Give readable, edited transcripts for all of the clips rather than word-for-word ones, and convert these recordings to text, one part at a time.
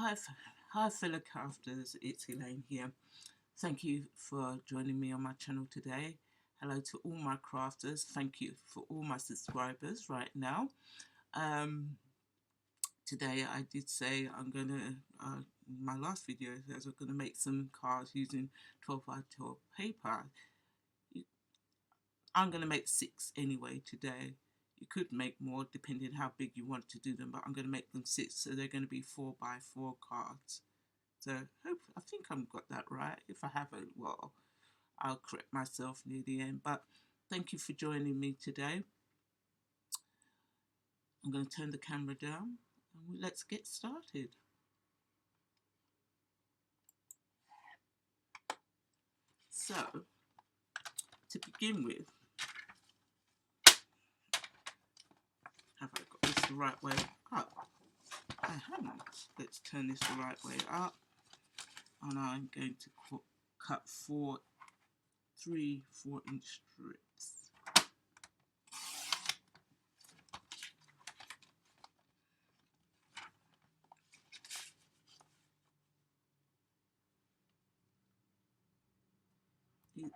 Hi, hi fellow crafters, it's Elaine here. Thank you for joining me on my channel today. Hello to all my crafters. Thank you for all my subscribers right now. Um, Today I did say I'm going to, my last video says I'm going to make some cards using 12 by 12 paper. I'm going to make 6 anyway today. You could make more depending how big you want to do them, but I'm going to make them 6, so they're going to be 4 by 4 cards. So I think I've got that right. If I haven't, well, I'll correct myself near the end. But thank you for joining me today. I'm going to turn the camera down and let's get started. So, to begin with, have I got this the right way up? I haven't. Let's turn this the right way up. And I'm going to cut 3 4-inch strips.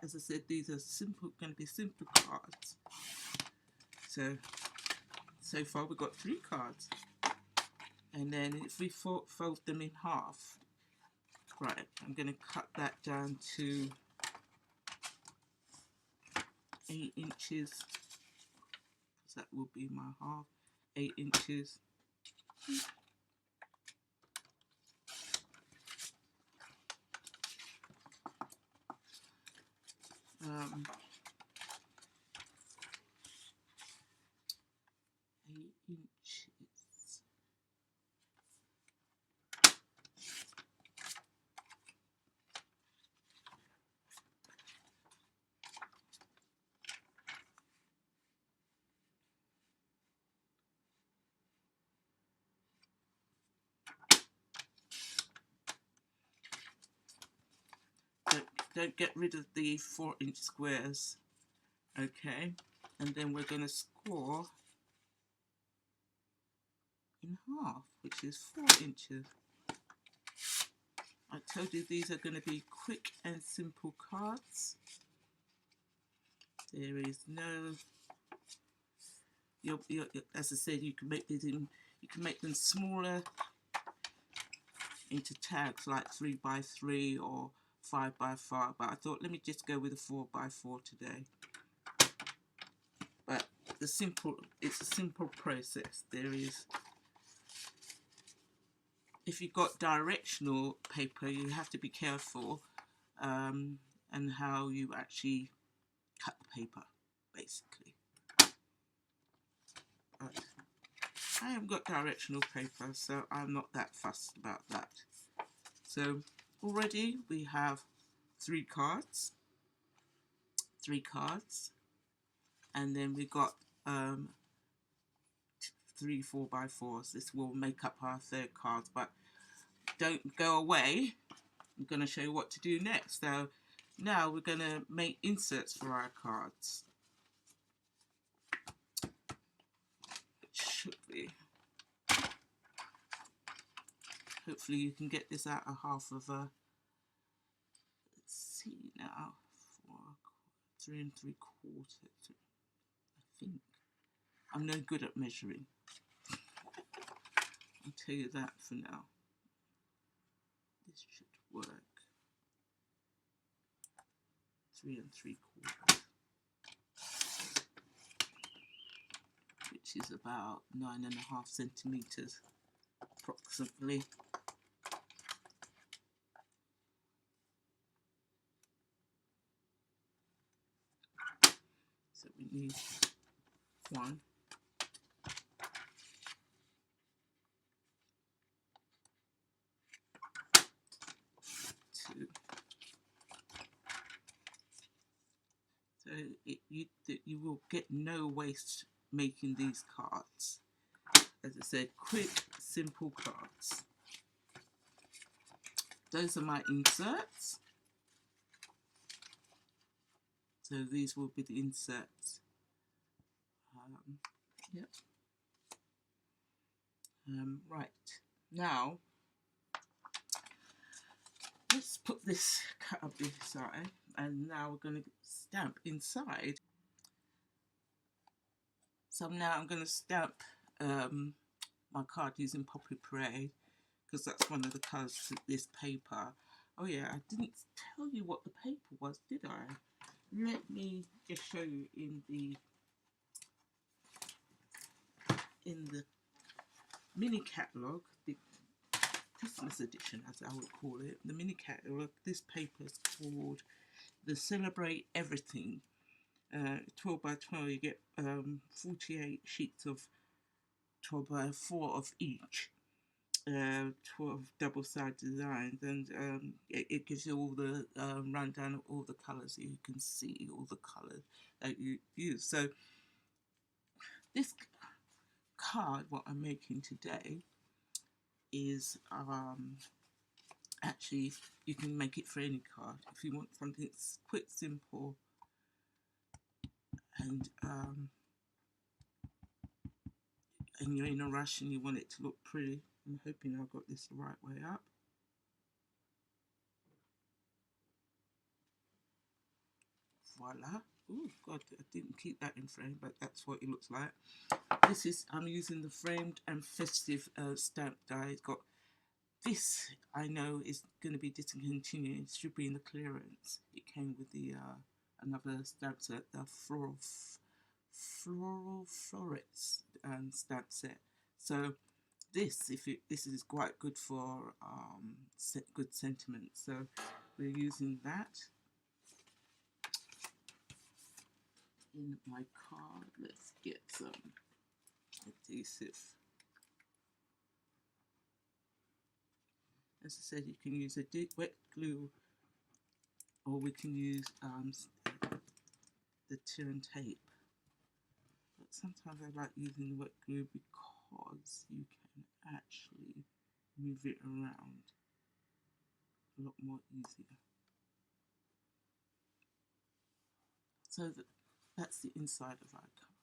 As I said, these are going to be simple cards. So far we've got 3 cards. And then if we fold them in half, right, I'm going to cut that down to 8 inches, because that will be my half, 8 inches. Um, 8 inches. Don't get rid of the 4-inch squares, okay? And then we're going to score in half, which is 4 inches. I told you these are going to be quick and simple cards. There is no, as I said, you can make these in, you can make them smaller into tags like 3 by 3 or 5 by 5, but I thought let me just go with a 4 by 4 today. But it's a simple process. There is, if you've got directional paper, you have to be careful and how you actually cut the paper, basically. But I haven't got directional paper, so I'm not that fussed about that. So already we have 3 cards, and then we got 3 4 by 4s. This will make up our 3rd card, but don't go away. I'm going to show you what to do next. So now we're going to make inserts for our cards. It should be. Hopefully you can get this out of half of a, let's see now, 3 3/4. I think. I'm no good at measuring. I'll tell you that for now. This should work. 3 3/4, which is about 9.5 centimeters approximately. So we need 1, 2. So you will get no waste making these cards. As I said, quick, simple cards. Those are my inserts. So these will be the inserts. Yep. Right, now let's put this cut up inside, and now we're going to stamp inside. So now I'm going to stamp my card using Poppy Parade, because that's one of the colours to this paper. Oh yeah, I didn't tell you what the paper was, did I? Let me just show you in the mini catalogue, the Christmas edition as I would call it, the mini catalogue. This paper is called the Celebrate Everything. 12 by 12, you get 48 sheets of 12 by 4 of each. 12 double-sided designs, and it gives you all the rundown of all the colours, so you can see all the colours that you use. So this card, what I'm making today, is actually, you can make it for any card if you want something quick, simple, and you're in a rush and you want it to look pretty. I'm hoping I've got this the right way up. Voila. Oh God, I didn't keep that in frame, but that's what it looks like. This is, I'm using the framed and festive stamp die. It's got this, I know is going to be discontinued. It should be in the clearance. It came with the another stamp set, the floral florets stamp set. So this, this is quite good for good sentiment. So we're using that in my card. Let's get some adhesive. As I said, you can use a wet glue, or we can use the tear and tape. But sometimes I like using wet glue because you can actually move it around a lot more easier. So that's the inside of our card.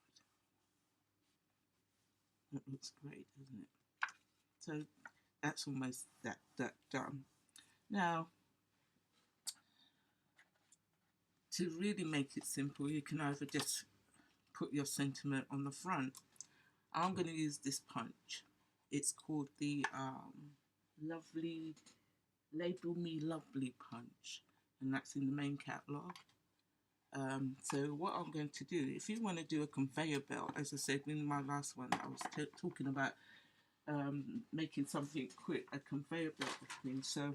That looks great, doesn't it? So that's almost that done. Now, to really make it simple, you can either just put your sentiment on the front. I'm going to use this punch. It's called the Lovely Label Me Lovely punch, and that's in the main catalogue. So what I'm going to do, if you want to do a conveyor belt, as I said in my last one, I was talking about making something quick, a conveyor belt thing. So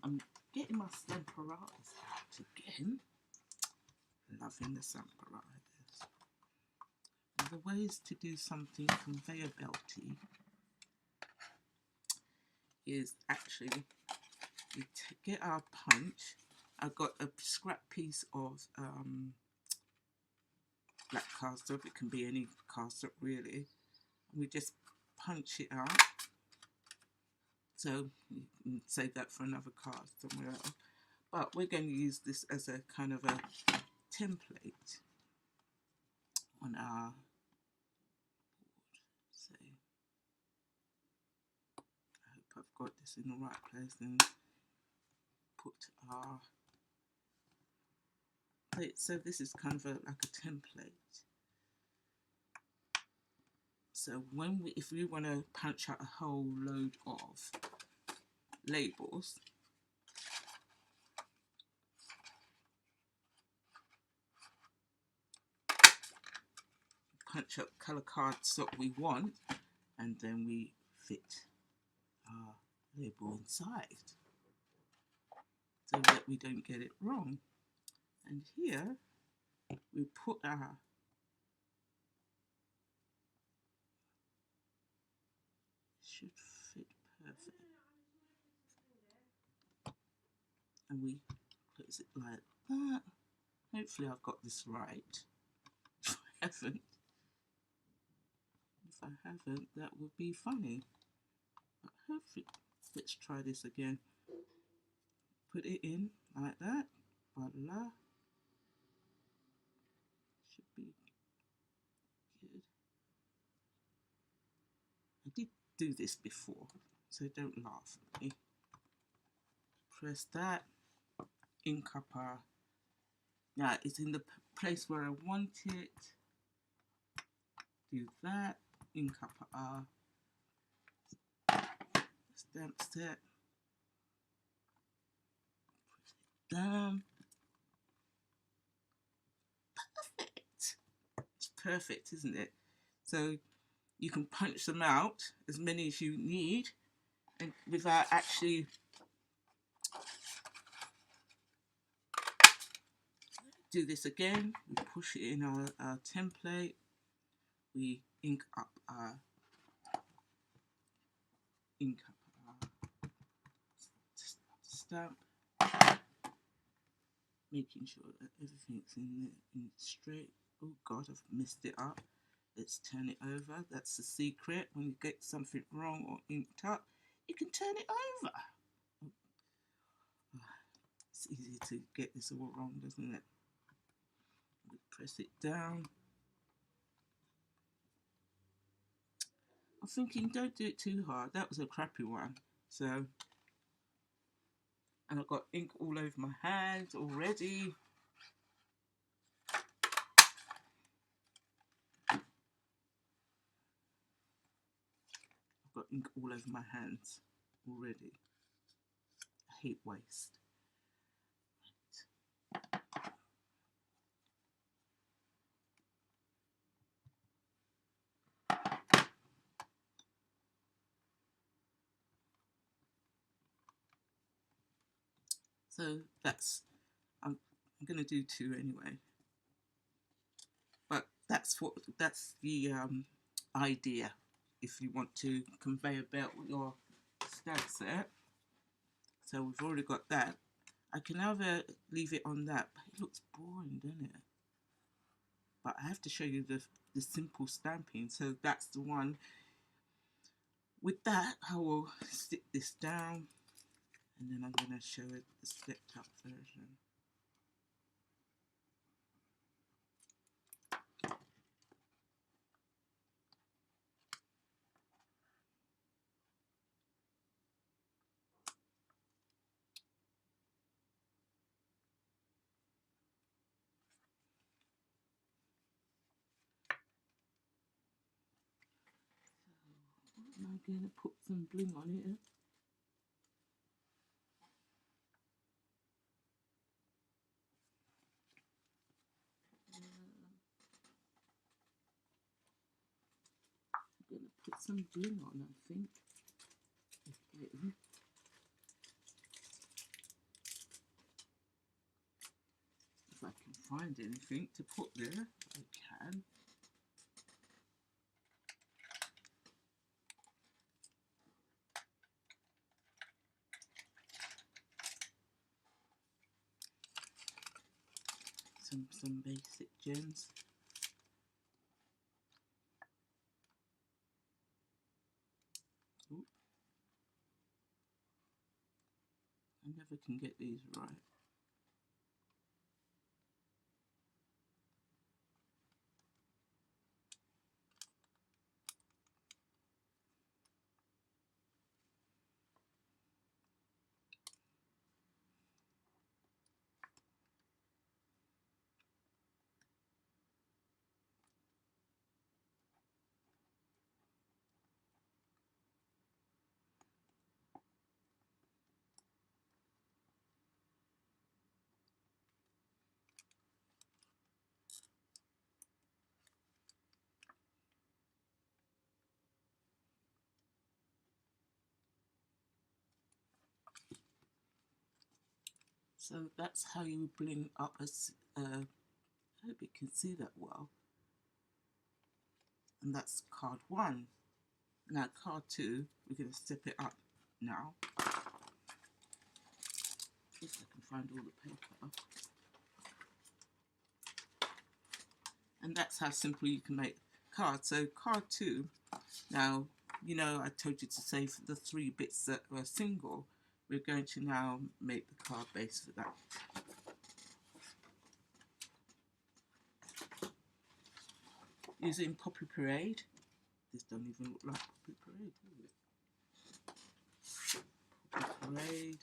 I'm getting my Sampuradas out again. Loving the Sampuradas. The ways to do something conveyor belty is actually we get our punch. I've got a scrap piece of black cardstock. It can be any cardstock really. We just punch it out. So you can save that for another card somewhere else. But we're going to use this as a kind of a template on our board. So I hope I've got this in the right place and put our plate. So this is kind of like a template. So when if we want to punch out a whole load of labels, punch up colour cardstock we want, and then we fit our label inside so that we don't get it wrong. And here we put our should fit perfect, and we close it like that. Hopefully I've got this right. If I haven't, that would be funny. But hopefully, let's try this again. Put it in like that. Voila. Should be good. I did do this before, so don't laugh at me. press that, ink up our, now it's in the place where I want it, do that, ink up our stamp set, down, perfect, it's perfect, isn't it? So you can punch them out as many as you need and without actually do this again. We push it in our template, we ink up our stamp, making sure that everything's in straight. Oh god, I've messed it up. Let's turn it over. That's the secret. When you get something wrong or inked up, you can turn it over. It's easy to get this all wrong, doesn't it? We press it down. I'm thinking, don't do it too hard. That was a crappy one. So, and I've got ink all over my hands already. I've got ink all over my hands already. I hate waste. So that's, I'm going to do 2 anyway. But that's the idea. If you want to conveyor belt your stamp set. So we've already got that. I can either leave it on that, but it looks boring, doesn't it? But I have to show you the simple stamping. So that's the one. With that, I will stick this down, and then I'm going to show it the stepped up version. I'm going to put some bling on it. I'm going to put some bling on, I think. If I can find anything to put there, I can. Some basic gems. Ooh. I never can get these right. So that's how you bling up a, I hope you can see that well. And that's card 1. Now card 2, we're going to step it up now. If I can find all the paper. And that's how simple you can make cards. So card 2, now, you know, I told you to save the 3 bits that were single. We're going to now make the card base for that. Using Poppy Parade. This don't even look like Poppy Parade, does it? Poppy Parade.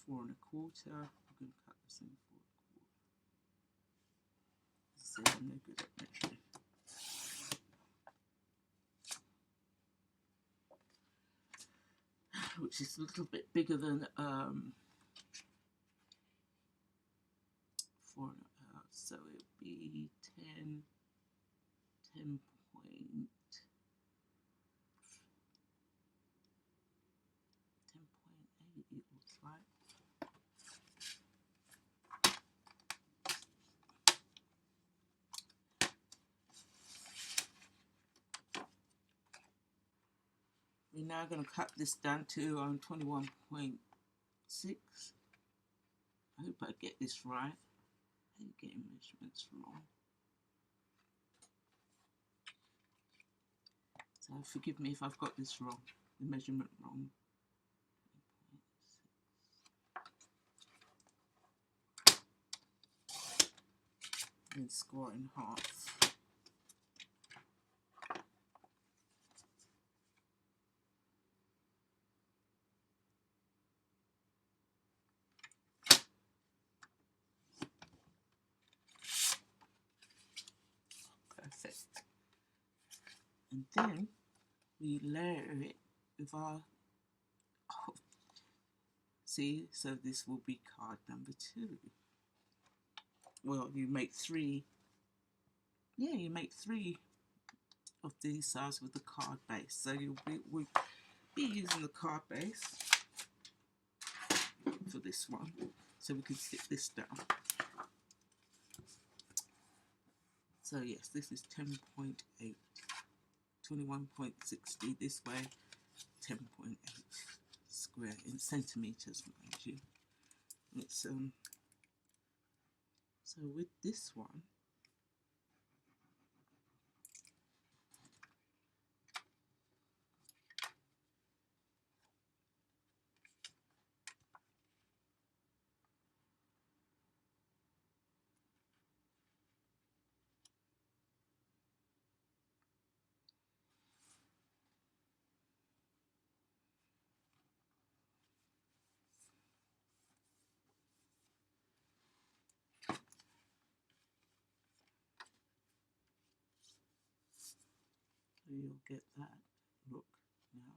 4 1/4. I'm going to cut this in 4 1/4. So I'm no good at measuring. Which is a little bit bigger than 4, so it would be 10, 10 point, 10.8 it looks like. We're now going to cut this down to 21.6. I hope I get this right. I hate getting measurements wrong. So forgive me if I've got this wrong, the measurement wrong. And score in half. Perfect. And then we layer it with our, see, so this will be card number 2. Well, you make 3, yeah, you make 3 of these sides with the card base. So we'll be using the card base for this one, so we can stick this down. So yes, this is 10.8, 21.60 this way, 10.8 square in centimeters, mind you. It's so with this one, so you'll get that look now.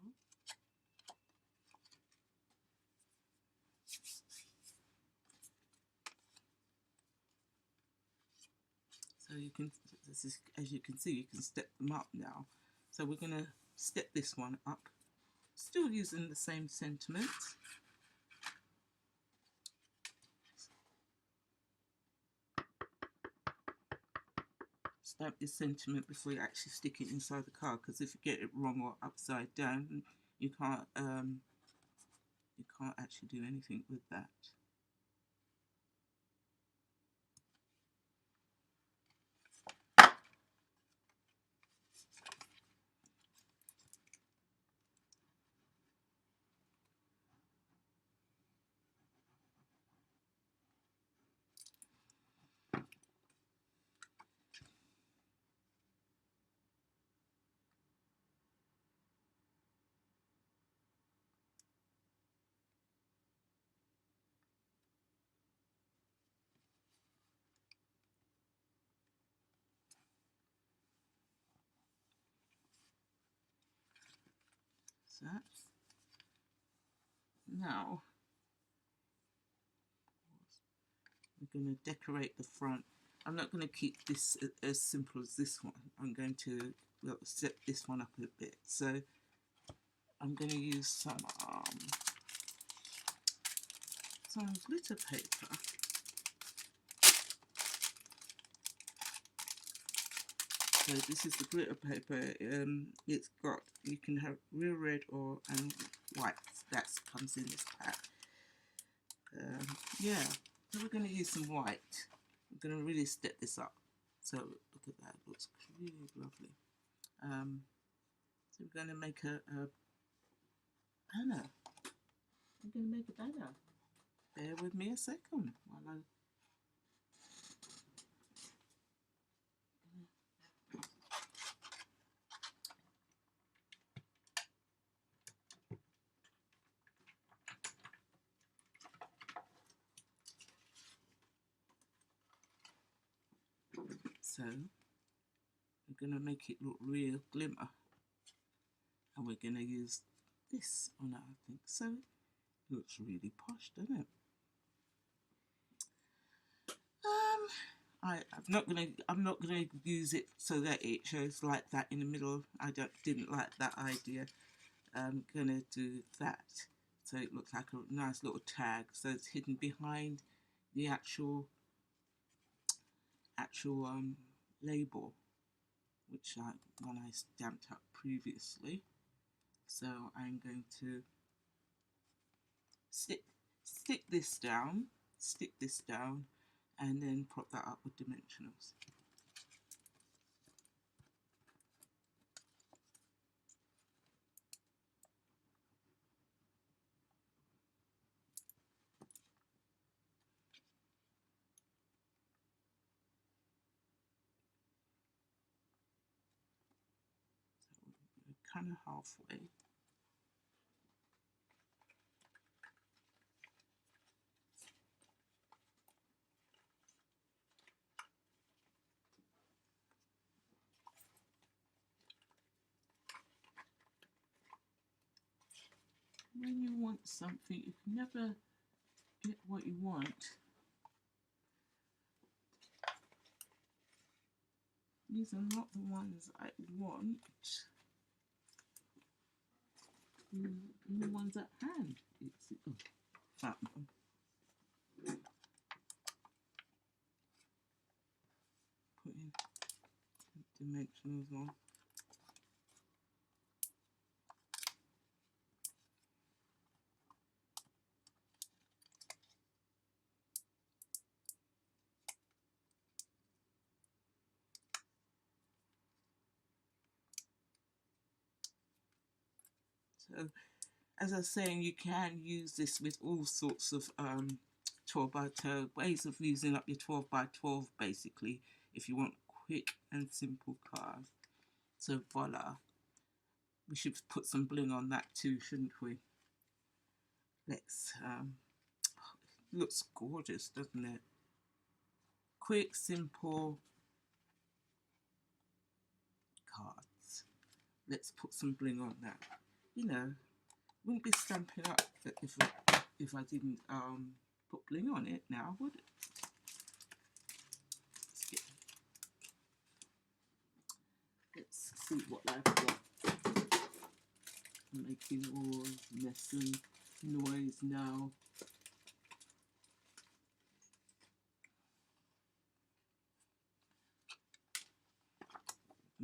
So you can, this is, as you can see, you can step them up now. So we're going to step this one up, still using the same sentiment. Stamp your sentiment before you actually stick it inside the card, because if you get it wrong or upside down, you can't actually do anything with that. So now we're going to decorate the front. I'm not going to keep this as simple as this one. I'm going to set this one up a bit. So I'm going to use some glitter paper. So this is the glitter paper. It's got, you can have real red or and white. That comes in this pack. Yeah, so we're going to use some white. I'm going to really step this up. So look at that, it looks really lovely. So we're going to make a banner. I'm going to make a banner. Bear with me a second while I So we're going to make it look real glimmer, and we're going to use this on our thing, so it looks really posh, doesn't it? I'm not gonna use it so that it shows like that in the middle. Didn't like that idea. I'm gonna do that so it looks like a nice little tag, so it's hidden behind the actual label, which one I stamped up previously. So I'm going to stick this down, and then prop that up with dimensionals. So we're kind of halfway. When you want something, you can never get what you want. These are not the ones I want. The ones at hand. It's that one. Putting dimensionals on. So, as I was saying, you can use this with all sorts of 12 by 12 ways of using up your 12 by 12 basically, if you want quick and simple cards. So voila, we should put some bling on that too, shouldn't we? Let's looks gorgeous, doesn't it? Quick, simple cards. Let's put some bling on that. You know, wouldn't be stamping up if I didn't put bling on it now, would it? Let's see what I've got. I'm making all mess and noise now.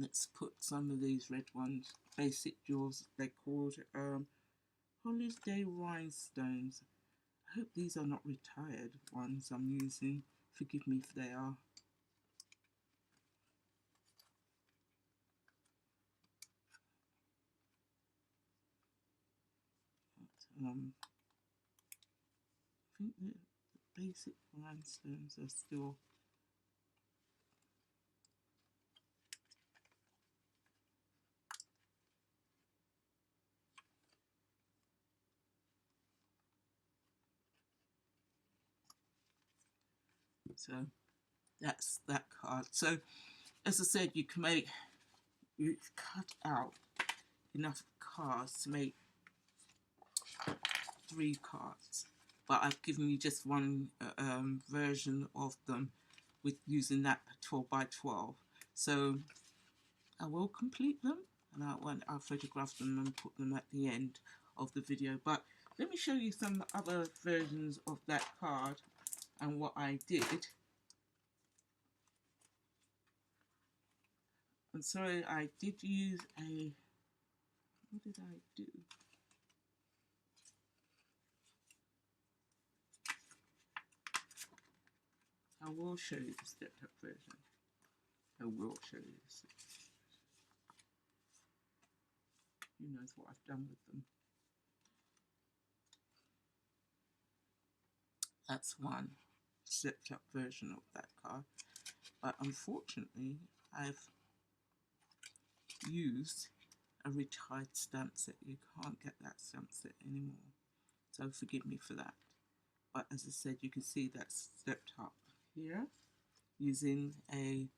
Let's put some of these red ones, basic jewels, they're called holiday rhinestones. I hope these are not retired ones I'm using. Forgive me if they are. But, I think the basic rhinestones are still so that's that card. So as I said, you cut out enough cards to make 3 cards, but I've given you just one version of them with using that 12 by 12. So I will complete them, and I'll photograph them and put them at the end of the video. But let me show you some other versions of that card and what I did. I'm sorry, I did use a, what did I do? I will show you the stepped up version. I will show you this. Who knows what I've done with them. That's one stepped up version of that card. But unfortunately, I've used a retired stamp set. You can't get that stamp set anymore. So forgive me for that. But as I said, you can see that's stepped up here using a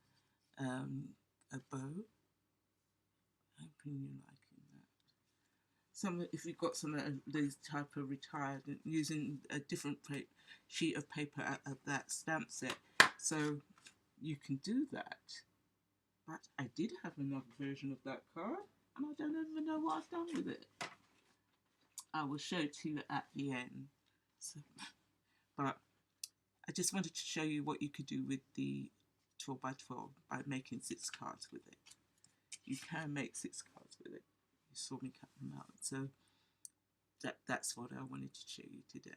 a bow. Hoping you're liking that. Some, if you've got some of these type of retired, using a different sheet of paper of that stamp set, so you can do that. But I did have another version of that card, and I don't even know what I've done with it. I will show it to you at the end. So, but I just wanted to show you what you could do with the 12 by 12 by making 6 cards with it. You can make 6 cards with it. You saw me cut them out. So that's what I wanted to show you today.